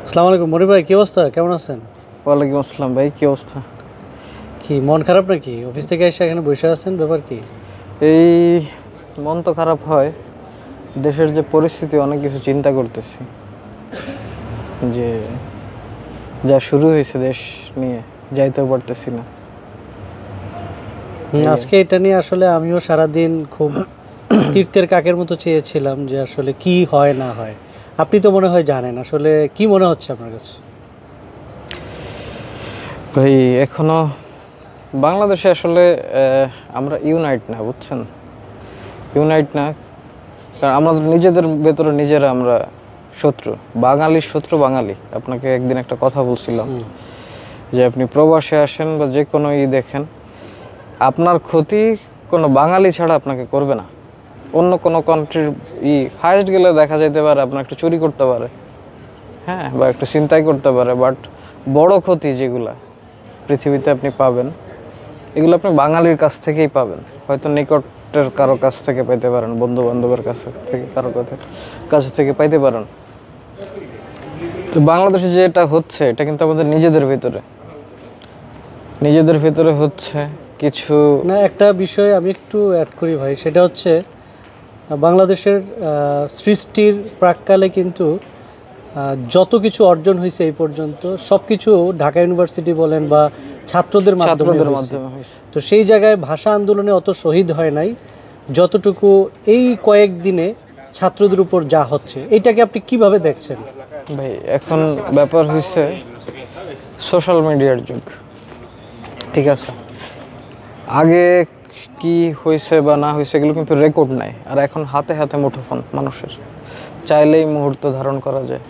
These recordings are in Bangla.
আসসালামু আলাইকুম মনির ভাই, কি অবস্থা? কেমন আছেন? ওয়ালাইকুম আসসালাম ভাই, কি অবস্থা? কি মন খারাপ নাকি? অফিস থেকে এসে এখানে বসে আছেন, ব্যাপার কি? এই মন তো খারাপ হয়, দেশের যে পরিস্থিতি অনেক কিছু চিন্তা করতেছি, যে যা শুরু হয়েছে দেশ নিয়ে যাইতেও পারতেছি না। আজকে এটা নিয়ে আসলে আমিও সারাদিন খুব তীর্থের কাকের মতো চেয়েছিলাম যে আসলে কি হয় না হয়। আপনি তো মনে হয় জানেন, আসলে কি মনে হচ্ছে আপনার কাছে? ভাই এখনো বাংলাদেশে আসলে আমরা ইউনাইট না, বুঝছেন? ইউনাইট না, কারণ আমাদের নিজেদের ভেতরে নিজেরা আমরা শত্রু। বাঙালির শত্রু বাঙালি। আপনাকে একদিন একটা কথা বলছিলাম যে আপনি প্রবাসে আসেন বা যে কোনো দেখেন, আপনার ক্ষতি কোনো বাঙালি ছাড়া আপনাকে করবে না। অন্য কোনো কান্ট্রির হাইস্ট গেলে দেখা যেতে পারে আপনার একটু চুরি করতে পারে, হ্যাঁ, বা একটু ছিনতাই করতে পারে, বাট বড় ক্ষতি যেগুলা পৃথিবীতে আপনি পাবেন, এগুলো আপনি বাঙালির কাছ থেকেই পাবেন। হয়তো নিকটের কারো কাছ থেকে পাইতে পারেন, বন্ধু বান্ধবের কাছ থেকে কারো কাছ থেকে পাইতে পারেন। তো বাংলাদেশে যেটা হচ্ছে এটা কিন্তু আমাদের নিজেদের ভেতরে হচ্ছে কিছু না, একটা বিষয় আমি একটু অ্যাড করি ভাই, সেটা হচ্ছে বাংলাদেশের সৃষ্টির প্রাক্কালে কিন্তু যত কিছু অর্জন হয়েছে এই পর্যন্ত সব কিছু ঢাকা ইউনিভার্সিটি বলেন বা ছাত্রদের মাধ্যমে হয়েছে। তো সেই জায়গায় ভাষা আন্দোলনে অত শহীদ হয় নাই যতটুকু এই কয়েকদিনে ছাত্রদের উপর যা হচ্ছে। এইটাকে আপনি কিভাবে দেখছেন? ভাই এখন ব্যাপার হয়েছে সোশ্যাল মিডিয়ার যুগ, ঠিক আছে? আগে কি হয়েছে বা না হয়েছে এগুলো কিন্তু রেকর্ড নাই, আর এখন হাতে হাতে মুঠোফোন মানুষের, চাইলেই মুহূর্ত ধারণ করা যায়,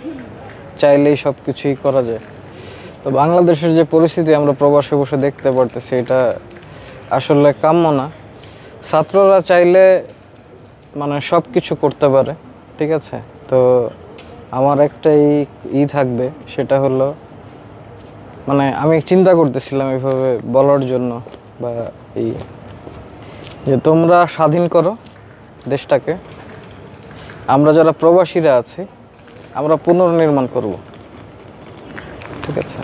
চাইলেই সব কিছুই করা যায়। তো বাংলাদেশের যে পরিস্থিতি আমরা প্রবাসে বসে দেখতে পারতেছি, এটা আসলে কাম্য না। ছাত্ররা চাইলে মানে সব কিছু করতে পারে, ঠিক আছে? তো আমার একটাই থাকবে, সেটা হলো মানে আমি চিন্তা করতেছিলাম এইভাবে বলার জন্য, বা এই যে তোমরা স্বাধীন করো দেশটাকে, আমরা যারা প্রবাসীরা আছি আমরা পুনর্নির্মাণ করব, ঠিক আছে?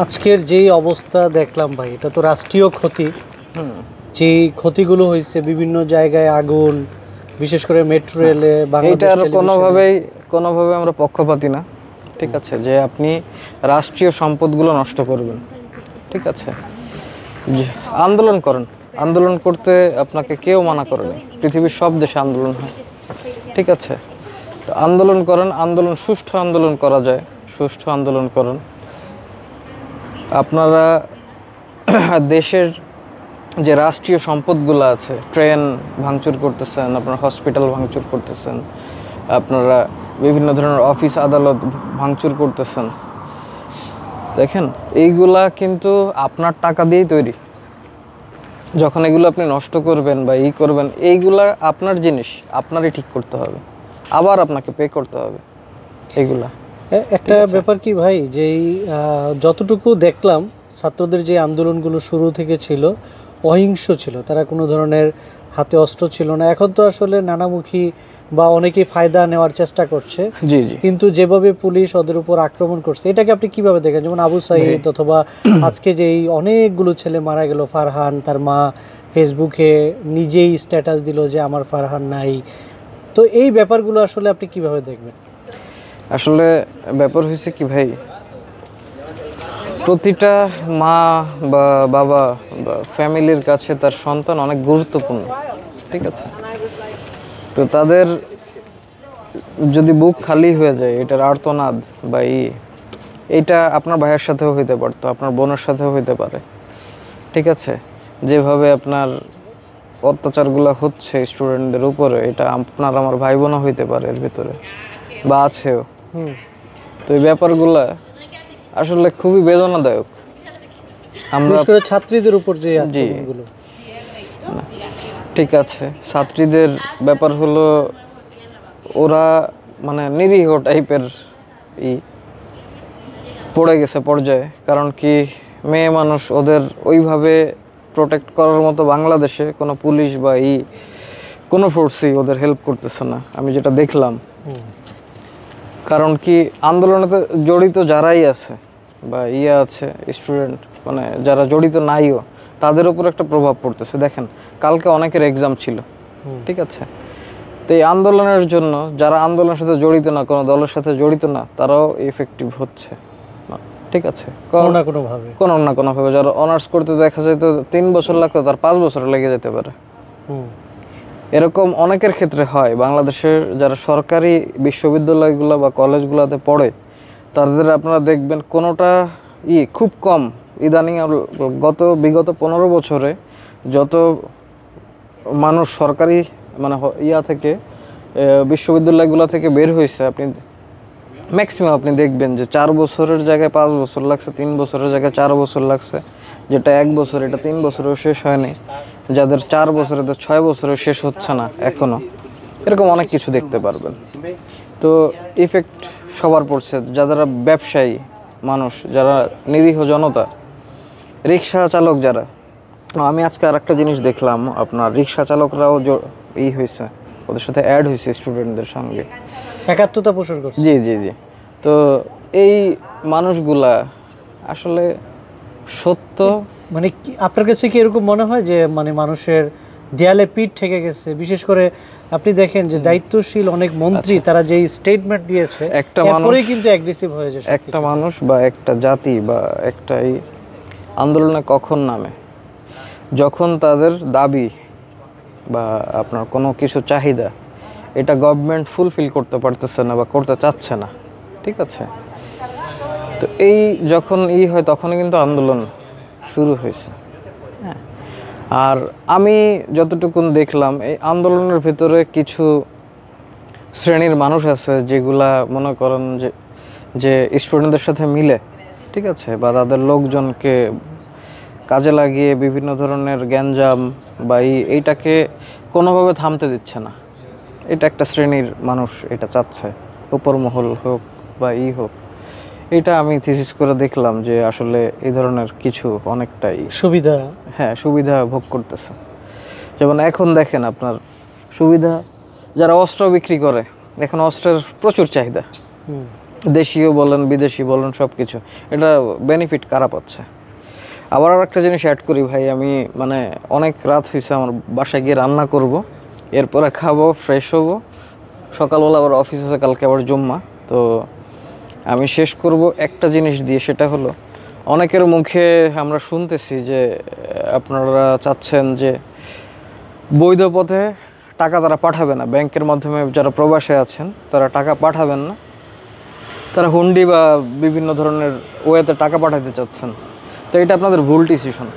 আজকের যেই অবস্থা দেখলাম ভাই, এটা তো রাষ্ট্রীয় ক্ষতি। যেই ক্ষতিগুলো হয়েছে বিভিন্ন জায়গায় আগুন, বিশেষ করে মেট্রো রেলে, এইটার কোনোভাবে আমরা পক্ষপাতী না, ঠিক আছে? যে আপনি রাষ্ট্রীয় সম্পদগুলো নষ্ট করবেন, ঠিক আছে? আন্দোলন করতে আপনাকে কেউ মানা করেনি, পৃথিবীর সব দেশে আন্দোলন হয়, ঠিক আছে? তো আন্দোলন করেন, সুষ্ঠু আন্দোলন করা যায়, সুষ্ঠু আন্দোলন করেন। আপনারা দেশের যে রাষ্ট্রীয় সম্পদগুলো আছে, ট্রেন ভাঙচুর করতেছেন, আপনারা হসপিটাল ভাঙচুর করতেছেন, আপনারা বিভিন্ন ধরনের অফিস আদালত ভাঙচুর করতেছেন, দেখেন এইগুলা কিন্তু আপনার টাকা দিয়েই তৈরি। যখন এগুলো আপনি নষ্ট করবেন বা করবেন, এইগুলা আপনার জিনিস, আপনারই ঠিক করতে হবে, আবার আপনাকে পে করতে হবে এইগুলা। একটা ব্যাপার কি ভাই, যে যতটুকু দেখলাম ছাত্রদের যে আন্দোলনগুলো শুরু থেকে ছিল অহিংস ছিল, তারা কোনো ধরনের হাতে অস্ত্র ছিল না। এখন তো আসলে নানামুখী বা অনেকেই ফায়দা নেওয়ার চেষ্টা করছে, জি জি। কিন্তু যেভাবে পুলিশ ওদের উপর আক্রমণ করছে, এটাকে আপনি কিভাবে দেখেন? যেমন আবু সাইদ, অথবা আজকে যেই অনেকগুলো ছেলে মারা গেল, ফারহান, তার মা ফেসবুকে নিজেই স্ট্যাটাস দিল যে আমার ফারহান নাই। তো এই ব্যাপারগুলো আসলে আপনি কিভাবে দেখবেন? আসলে ব্যাপার হয়েছে কি ভাই, প্রতিটা মা বা বাবা বা ফ্যামিলির কাছে তার সন্তান অনেক গুরুত্বপূর্ণ, ঠিক আছে? তো তাদের যদি বুক খালি হয়ে যায়, এটার আর্তনাদ বা এইটা আপনার ভাইয়ের সাথেও হইতে পারতো, আপনার বোনের সাথেও হইতে পারে, ঠিক আছে? যেভাবে আপনার অত্যাচারগুলো হচ্ছে স্টুডেন্টদের উপরে, এটা আপনার আমার ভাই বোনও হইতে পারে এর ভিতরে, বা আছেও। তো এই ব্যাপারগুলা আসলে খুবই বেদনাদায়ক। আমরা ছাত্রীদের উপর যে আক্রমণগুলো, ঠিক আছে, ছাত্রীদের ব্যাপার হলো ওরা মানে নিরীহ টাইপের পড়ে গেছে পর্যায়ে। কারণ কি, মেয়ে মানুষ, ওদের ওইভাবে প্রোটেক্ট করার মতো বাংলাদেশে কোনো পুলিশ বা কোনো ফোর্সই ওদের হেল্প করতেছে না, আমি যেটা দেখলাম। কারণ কি আন্দোলনে জড়িত যারাই আছে বা আছে স্টুডেন্ট, মানে যারা জড়িত নাইও, তাদের উপর একটা প্রভাব পড়তেছে। দেখেন কালকে অনেকের এক্সাম ছিল, ঠিক আছে? তো এই আন্দোলনের জন্য যারা আন্দোলনের সাথে জড়িত না, কোনো দলের সাথে জড়িত না, তারাও এফেক্টিভ হচ্ছে, ঠিক আছে? কোনো না কোনোভাবে যারা অনার্স করতে দেখা যায় তো 3 বছর লাগতো, তার 5 বছর লেগে যেতে পারে। এরকম অনেকের ক্ষেত্রে হয়। বাংলাদেশের যারা সরকারি বিশ্ববিদ্যালয়গুলো বা কলেজগুলোতে পড়ে, তাদের আপনারা দেখবেন কোনোটা খুব কম। ইদানিং বিগত 15 বছরে যত মানুষ সরকারি মানে থেকে বিশ্ববিদ্যালয়গুলো থেকে বের হয়েছে, আপনি ম্যাক্সিমাম আপনি দেখবেন যে 4 বছরের জায়গায় 5 বছর লাগছে, 3 বছরের জায়গায় 4 বছর লাগছে। যেটা 1 বছর, এটা 3 বছরেও শেষ হয়নি। যাদের 4 বছরে, 6 বছরেও শেষ হচ্ছে না এখনো। এরকম অনেক কিছু দেখতে পারবেন। তো ইফেক্ট সবার পড়ছে, যারা ব্যবসায়ী মানুষ, যারা নিরীহ জনতা, রিক্সা চালক যারা। আমি আজকে আর একটা জিনিস দেখলাম, আপনার রিক্সা চালকরাও হয়েছে, ওদের সাথে অ্যাড হয়েছে স্টুডেন্টদের সঙ্গে, একাত্মতা পোষণ করছে। জি জি জি। তো এই মানুষগুলা আসলে সত্য, মানে আপনার কাছে কি এরকম মনে হয় যে মানে মানুষের দেয়ালে পিঠ ঠেকে গেছে? বিশেষ করে আপনি দেখেন যে দায়িত্বশীল অনেক মন্ত্রী তারা যেই স্টেটমেন্ট দিয়েছে, এরপরেই কিন্তু অ্যাগ্রেসিভ হয়ে যায়। একটা মানুষ বা একটা জাতি বা একটা এই আন্দোলনে কখন নামে, যখন তাদের দাবি বা আপনার কোনো কিছু চাহিদা এটা গভর্নমেন্ট ফুলফিল করতে পারতেছে না বা করতে চাচ্ছে না, ঠিক আছে? তো এই যখন হয় তখনই কিন্তু আন্দোলন শুরু হয়েছে। হ্যাঁ, আর আমি যতটুকুন দেখলাম এই আন্দোলনের ভিতরে কিছু শ্রেণীর মানুষ আছে যেগুলা মনে করেন যে স্টুডেন্টদের সাথে মিলে, ঠিক আছে, বা তাদের লোকজনকে কাজে লাগিয়ে বিভিন্ন ধরনের গ্যাঞ্জাম বা এইটাকে কোনোভাবে থামতে দিচ্ছে না। এটা একটা শ্রেণীর মানুষ এটা চাচ্ছে, উপর মহল হোক বা হোক। এটা আমি থিসিস করে দেখলাম যে আসলে এই ধরনের কিছু অনেকটাই সুবিধা ভোগ করতেছে। যেমন এখন দেখেন আপনার সুবিধা, যারা অস্ত্র বিক্রি করে, এখন অস্ত্রের প্রচুর চাহিদা, দেশীয় বলেন বিদেশি বলেন সব কিছু, এটা বেনিফিট কারা পাচ্ছে। আবার আর একটা জিনিস অ্যাড করি ভাই, আমি মানে অনেক রাত হয়েছে, আমার বাসায় গিয়ে রান্না করব, এরপরে খাবো, ফ্রেশ হব, সকালবেলা আবার অফিস আছে, কালকে আবার জুম্মা। তো আমি শেষ করব একটা জিনিস দিয়ে, সেটা হলো অনেকের মুখে আমরা শুনতেছি যে আপনারা চাচ্ছেন যে বৈধ পথে টাকা তারা পাঠাবে না, ব্যাংকের মাধ্যমে যারা প্রবাসে আছেন তারা টাকা পাঠাবেন না, তারা হুন্ডি বা বিভিন্ন ধরনের ওয়েতে টাকা পাঠাতে চাচ্ছেন। তো এটা আপনাদের ভুল ডিসিশন,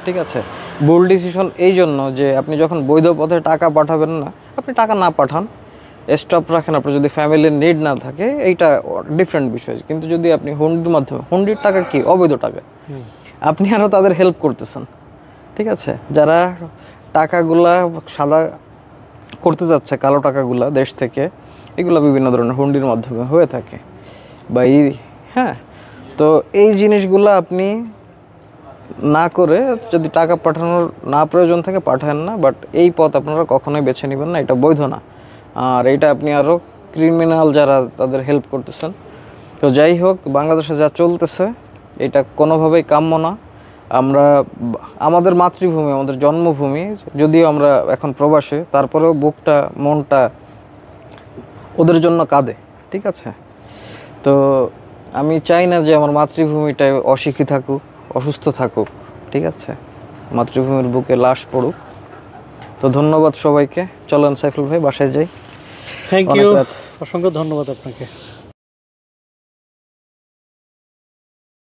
ঠিক আছে? ভুল ডিসিশন এই জন্য যে আপনি যখন বৈধ পথে টাকা পাঠাবেন না, আপনি টাকা না পাঠান, স্টপ রাখেন, আপনার যদি ফ্যামিলির নিড না থাকে, এইটা ডিফারেন্ট বিষয়। কিন্তু যদি আপনি হুন্ডির মাধ্যমে, হুন্ডির টাকা কি অবৈধ টাকা, আপনি আরও তাদের হেল্প করতেছেন, ঠিক আছে? যারা টাকাগুলা সাদা করতে যাচ্ছে, কালো টাকাগুলা দেশ থেকে, এগুলো বিভিন্ন ধরনের হুন্ডির মাধ্যমে হয়ে থাকে বা হ্যাঁ। তো এই জিনিসগুলো আপনি না করে, যদি টাকা পাঠানোর না প্রয়োজন থাকে পাঠান না, বাট এই পথ আপনারা কখনোই বেছে নেবেন না, এটা বৈধ না। আর এইটা আপনি আরও ক্রিমিনাল যারা তাদের হেল্প করতেছেন। তো যাই হোক, বাংলাদেশে যা চলতেছে এটা কোনোভাবেই কাম্য না। আমরা আমাদের মাতৃভূমি, আমাদের জন্মভূমি, যদিও আমরা এখন প্রবাসে, তারপরেও বুকটা মনটা ওদের জন্য কাঁদে, ঠিক আছে? তো আমি চাই না যে আমার মাতৃভূমিটায় অশিক্ষিত থাকুক, অসুস্থ থাকুক, ঠিক আছে? মাতৃভূমির বুকে লাশ পড়ুক। তো ধন্যবাদ সবাইকে। চলেন সাইফুল ভাই বাসায় যাই। থ্যাংক ইউ, অসংখ্য ধন্যবাদ আপনাকে।